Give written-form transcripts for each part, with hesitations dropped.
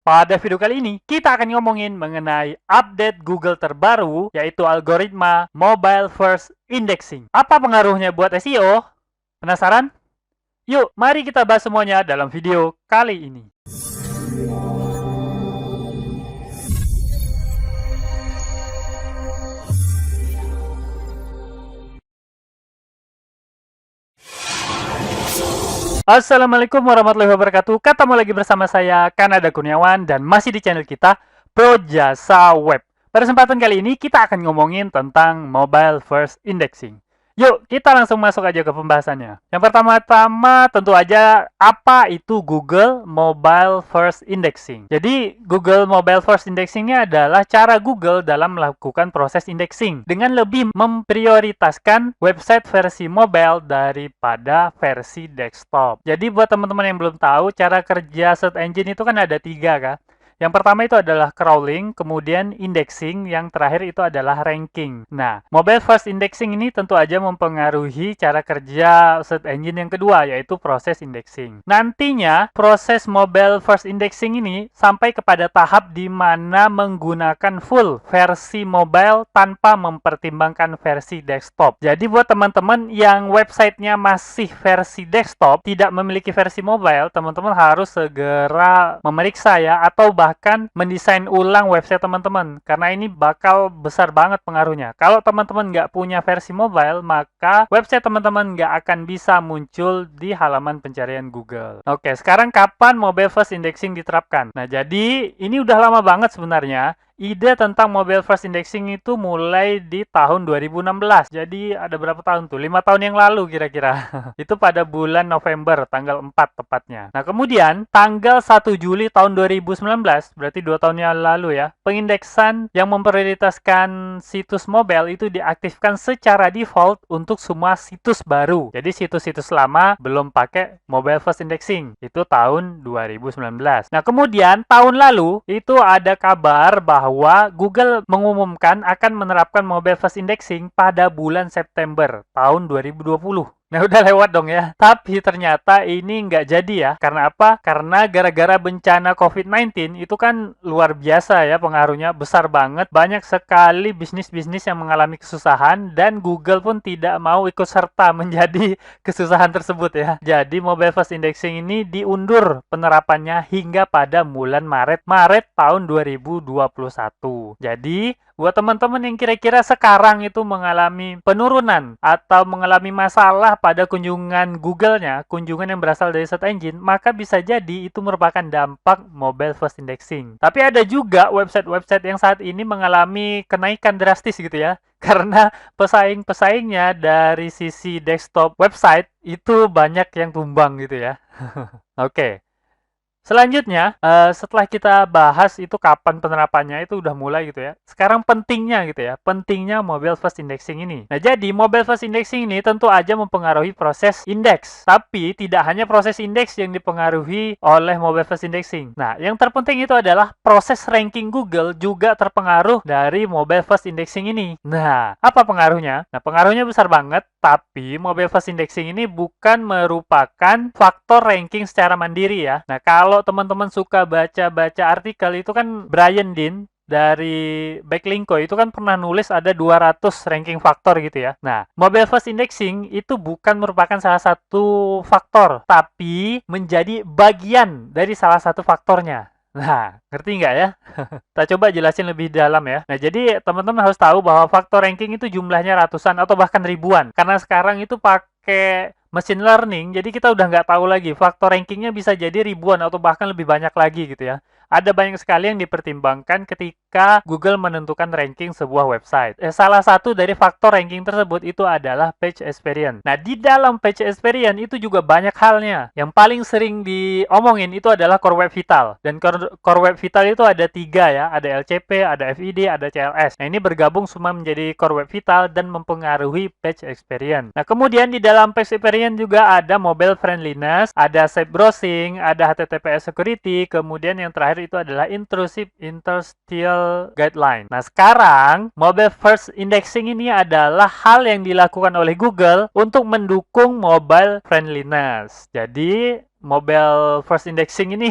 Pada video kali ini, kita akan ngomongin mengenai update Google terbaru, yaitu algoritma Mobile First Indexing. Apa pengaruhnya buat SEO? Penasaran? Yuk, mari kita bahas semuanya dalam video kali ini. Assalamualaikum warahmatullahi wabarakatuh. Ketemu lagi bersama saya, Kanada Kurniawan, dan masih di channel kita, Pro Jasa Web. Pada kesempatan kali ini, kita akan ngomongin tentang Mobile First Indexing. Yuk, kita langsung masuk aja ke pembahasannya. Yang pertama-tama, tentu aja, apa itu Google Mobile First Indexing? Jadi, Google Mobile First Indexing ini adalah cara Google dalam melakukan proses indexing dengan lebih memprioritaskan website versi mobile daripada versi desktop. Jadi, buat teman-teman yang belum tahu, cara kerja search engine itu kan ada 3, kan? Yang pertama itu adalah crawling, kemudian indexing, yang terakhir itu adalah ranking. Nah, mobile first indexing ini tentu aja mempengaruhi cara kerja search engine yang kedua, yaitu proses indexing. Nantinya, proses mobile first indexing ini sampai kepada tahap di mana menggunakan full versi mobile tanpa mempertimbangkan versi desktop. Jadi buat teman-teman yang websitenya masih versi desktop, tidak memiliki versi mobile, teman-teman harus segera memeriksa ya, atau bahkan mendesain ulang website teman-teman, karena ini bakal besar banget pengaruhnya. Kalau teman-teman nggak punya versi mobile, maka website teman-teman nggak akan bisa muncul di halaman pencarian Google. Oke, sekarang kapan mobile first indexing diterapkan? Nah, jadi ini udah lama banget sebenarnya. Ide tentang mobile first indexing itu mulai di tahun 2016. Jadi ada berapa tahun tuh? 5 tahun yang lalu kira-kira. Itu pada bulan November, tanggal 4 tepatnya. Nah, kemudian tanggal 1 Juli tahun 2019, berarti 2 tahun yang lalu ya, pengindeksan yang memprioritaskan situs mobile itu diaktifkan secara default untuk semua situs baru. Jadi situs-situs lama belum pakai mobile first indexing. Itu tahun 2019. Nah, kemudian tahun lalu itu ada kabar bahwa Google mengumumkan akan menerapkan mobile first indexing pada bulan September tahun 2020. Nah, udah lewat dong ya. Tapi ternyata ini nggak jadi ya. Karena apa? Karena gara-gara bencana COVID-19 itu kan luar biasa ya pengaruhnya. Besar banget. Banyak sekali bisnis-bisnis yang mengalami kesusahan. Dan Google pun tidak mau ikut serta menjadi kesusahan tersebut ya. Jadi mobile first indexing ini diundur penerapannya hingga pada bulan Maret tahun 2021. Jadi buat teman-teman yang kira-kira sekarang itu mengalami penurunan atau mengalami masalah pada kunjungan Google-nya, kunjungan yang berasal dari search engine, maka bisa jadi itu merupakan dampak mobile first indexing. Tapi ada juga website-website yang saat ini mengalami kenaikan drastis gitu ya, karena pesaing-pesaingnya dari sisi desktop website itu banyak yang tumbang gitu ya. Oke. Selanjutnya, setelah kita bahas itu kapan penerapannya, itu udah mulai gitu ya. Sekarang pentingnya gitu ya, pentingnya mobile first indexing ini. Nah, jadi mobile first indexing ini tentu aja mempengaruhi proses indeks. Tapi tidak hanya proses indeks yang dipengaruhi oleh mobile first indexing. Nah, yang terpenting itu adalah proses ranking Google juga terpengaruh dari mobile first indexing ini. Nah, apa pengaruhnya? Nah, pengaruhnya besar banget, tapi mobile first indexing ini bukan merupakan faktor ranking secara mandiri ya. Nah, kalau teman-teman suka baca-baca artikel itu kan Brian Dean dari Backlinko itu kan pernah nulis ada 200 ranking faktor gitu ya. Nah, mobile first indexing itu bukan merupakan salah satu faktor, tapi menjadi bagian dari salah satu faktornya. Nah, ngerti nggak ya? Kita coba jelasin lebih dalam ya. Nah, jadi teman-teman harus tahu bahwa faktor ranking itu jumlahnya ratusan atau bahkan ribuan. Karena sekarang itu pakai machine learning, jadi kita udah nggak tahu lagi. Faktor rankingnya bisa jadi ribuan atau bahkan lebih banyak lagi gitu ya. Ada banyak sekali yang dipertimbangkan ketika Google menentukan ranking sebuah website. Salah satu dari faktor ranking tersebut itu adalah page experience. Nah, di dalam page experience itu juga banyak halnya. Yang paling sering diomongin itu adalah core web vital. Dan core web vital itu ada 3 ya. Ada LCP, ada FID, ada CLS. Nah, ini bergabung semua menjadi core web vital dan mempengaruhi page experience. Nah, kemudian di dalam page experience juga ada mobile friendliness, ada safe browsing, ada HTTPS security, kemudian yang terakhir itu adalah intrusive interstitial guideline. Nah, sekarang mobile first indexing ini adalah hal yang dilakukan oleh Google untuk mendukung mobile friendliness. Jadi mobile first indexing ini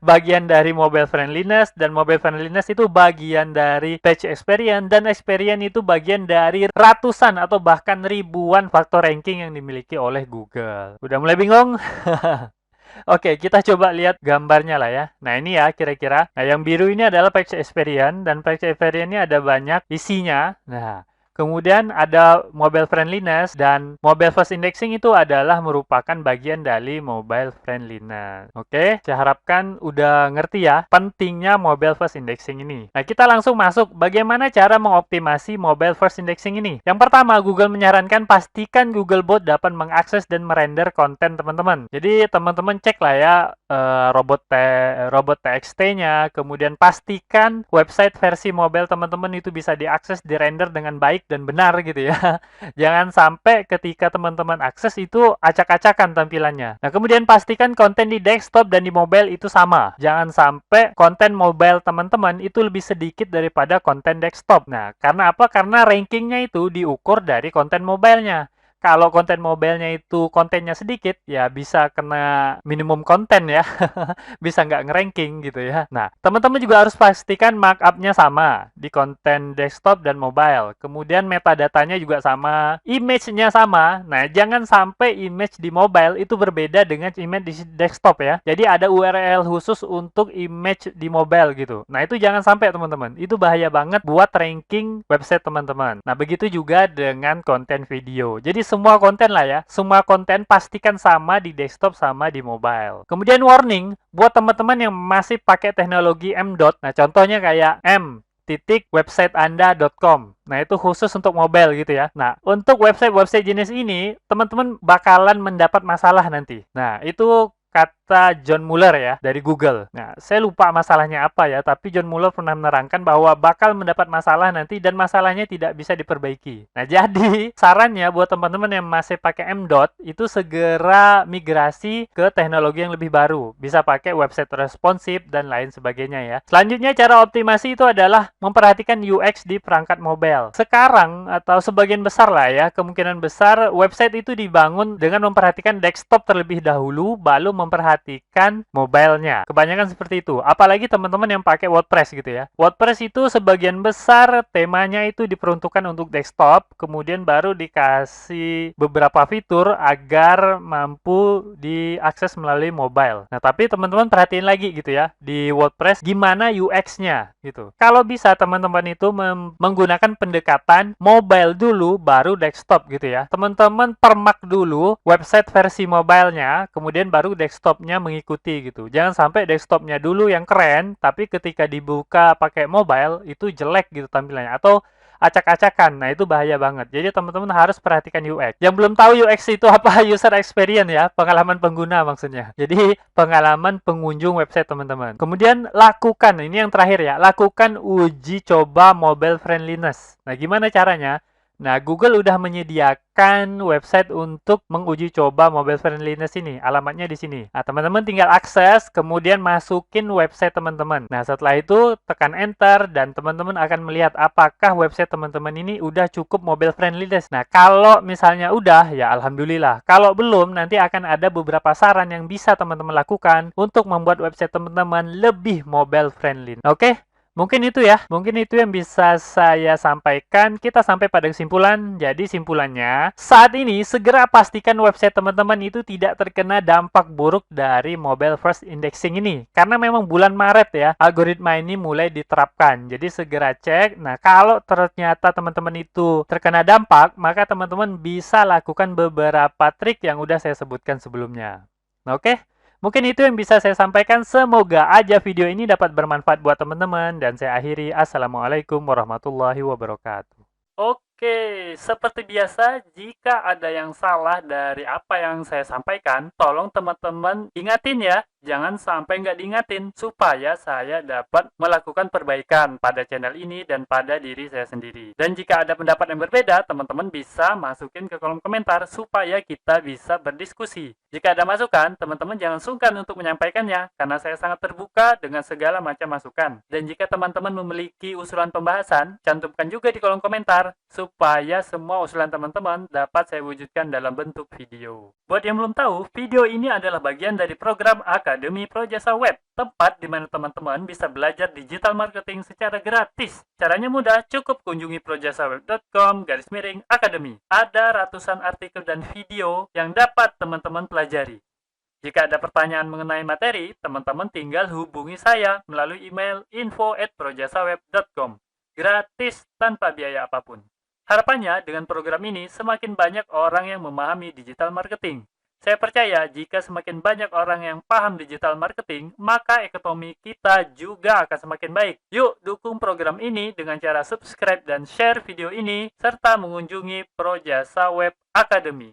bagian dari mobile friendliness, dan mobile friendliness itu bagian dari page experience, dan experience itu bagian dari ratusan atau bahkan ribuan faktor ranking yang dimiliki oleh Google. Udah mulai bingung? Oke, kita coba lihat gambarnya lah ya. Nah, ini ya kira-kira. Nah, yang biru ini adalah page experience, dan page experience ini ada banyak isinya. Nah, kemudian ada mobile friendliness, dan mobile first indexing itu adalah merupakan bagian dari mobile friendliness. Oke, saya harapkan udah ngerti ya pentingnya mobile first indexing ini. Nah, kita langsung masuk bagaimana cara mengoptimasi mobile first indexing ini. Yang pertama, Google menyarankan pastikan Googlebot dapat mengakses dan merender konten teman-teman. Jadi, teman-teman cek lah ya robot TXT-nya, kemudian pastikan website versi mobile teman-teman itu bisa diakses, dirender dengan baik dan benar gitu ya. Jangan sampai ketika teman-teman akses itu acak-acakan tampilannya. Nah, kemudian pastikan konten di desktop dan di mobile itu sama. Jangan sampai konten mobile teman-teman itu lebih sedikit daripada konten desktop. Nah, karena apa? Karena rankingnya itu diukur dari konten mobilenya. Kalau konten mobilenya itu kontennya sedikit, ya bisa kena minimum konten ya. Bisa nggak ngeranking gitu ya. Nah, teman-teman juga harus pastikan markup-nya sama di konten desktop dan mobile. Kemudian metadatanya juga sama, image-nya sama. Nah, jangan sampai image di mobile itu berbeda dengan image di desktop ya. Jadi ada URL khusus untuk image di mobile gitu. Nah, itu jangan sampai teman-teman. Itu bahaya banget buat ranking website teman-teman. Nah, begitu juga dengan konten video. Jadi semua konten lah ya, semua konten pastikan sama di desktop sama di mobile. Kemudian warning buat teman-teman yang masih pakai teknologi M.Dot. Nah, contohnya kayak m.websiteanda.com. Nah, itu khusus untuk mobile gitu ya. Nah, untuk website-website jenis ini, teman-teman bakalan mendapat masalah nanti. Nah, itu kata John Mueller ya dari Google. Nah, saya lupa masalahnya apa ya, tapi John Mueller pernah menerangkan bahwa bakal mendapat masalah nanti dan masalahnya tidak bisa diperbaiki. Nah, jadi sarannya buat teman-teman yang masih pakai M.Dot itu segera migrasi ke teknologi yang lebih baru. Bisa pakai website responsif dan lain sebagainya ya. Selanjutnya cara optimasi itu adalah memperhatikan UX di perangkat mobile. Sekarang atau sebagian besar lah ya, kemungkinan besar website itu dibangun dengan memperhatikan desktop terlebih dahulu, baru memperhatikan mobilenya. Kebanyakan seperti itu. Apalagi teman-teman yang pakai WordPress gitu ya. WordPress itu sebagian besar temanya itu diperuntukkan untuk desktop, kemudian baru dikasih beberapa fitur agar mampu diakses melalui mobile. Nah, tapi teman-teman perhatiin lagi gitu ya, di WordPress gimana UX-nya gitu. Kalau bisa teman-teman itu menggunakan pendekatan mobile dulu baru desktop gitu ya. Teman-teman permak dulu website versi mobilenya, kemudian baru desktopnya mengikuti gitu. Jangan sampai desktopnya dulu yang keren, tapi ketika dibuka pakai mobile itu jelek gitu tampilannya, atau acak-acakan. Nah, itu bahaya banget. Jadi teman-teman harus perhatikan UX. Yang belum tahu UX itu apa, user experience ya, pengalaman pengguna maksudnya. Jadi pengalaman pengunjung website teman-teman. Kemudian lakukan, ini yang terakhir ya, lakukan uji coba mobile friendliness. Nah, gimana caranya? Nah, Google udah menyediakan website untuk menguji coba mobile friendliness ini. Alamatnya di sini. Nah, teman-teman tinggal akses, kemudian masukin website teman-teman. Nah, setelah itu tekan enter, dan teman-teman akan melihat apakah website teman-teman ini udah cukup mobile friendliness. Nah, kalau misalnya udah, ya alhamdulillah. Kalau belum, nanti akan ada beberapa saran yang bisa teman-teman lakukan untuk membuat website teman-teman lebih mobile friendly. Oke? Mungkin itu ya, mungkin itu yang bisa saya sampaikan. Kita sampai pada kesimpulan. Jadi simpulannya, saat ini segera pastikan website teman-teman itu tidak terkena dampak buruk dari mobile first indexing ini. Karena memang bulan Maret ya, algoritma ini mulai diterapkan. Jadi segera cek. Nah, kalau ternyata teman-teman itu terkena dampak, maka teman-teman bisa lakukan beberapa trik yang udah saya sebutkan sebelumnya. Oke? Mungkin itu yang bisa saya sampaikan. Semoga aja video ini dapat bermanfaat buat teman-teman. Dan saya akhiri. Assalamualaikum warahmatullahi wabarakatuh. Oke, seperti biasa, jika ada yang salah dari apa yang saya sampaikan, tolong teman-teman ingatin ya. Jangan sampai nggak diingatin, supaya saya dapat melakukan perbaikan pada channel ini dan pada diri saya sendiri. Dan jika ada pendapat yang berbeda, teman-teman bisa masukin ke kolom komentar supaya kita bisa berdiskusi. Jika ada masukan, teman-teman jangan sungkan untuk menyampaikannya, karena saya sangat terbuka dengan segala macam masukan. Dan jika teman-teman memiliki usulan pembahasan, cantumkan juga di kolom komentar, supaya semua usulan teman-teman dapat saya wujudkan dalam bentuk video. Buat yang belum tahu, video ini adalah bagian dari program Akademi Projasa Web, tempat di mana teman-teman bisa belajar digital marketing secara gratis. Caranya mudah, cukup kunjungi projasaweb.com/akademi. Ada ratusan artikel dan video yang dapat teman-teman pelajari. Jika ada pertanyaan mengenai materi, teman-teman tinggal hubungi saya melalui email info@projasaweb.com. Gratis tanpa biaya apapun. Harapannya dengan program ini semakin banyak orang yang memahami digital marketing. Saya percaya jika semakin banyak orang yang paham digital marketing, maka ekonomi kita juga akan semakin baik. Yuk dukung program ini dengan cara subscribe dan share video ini, serta mengunjungi Projasa Web Academy.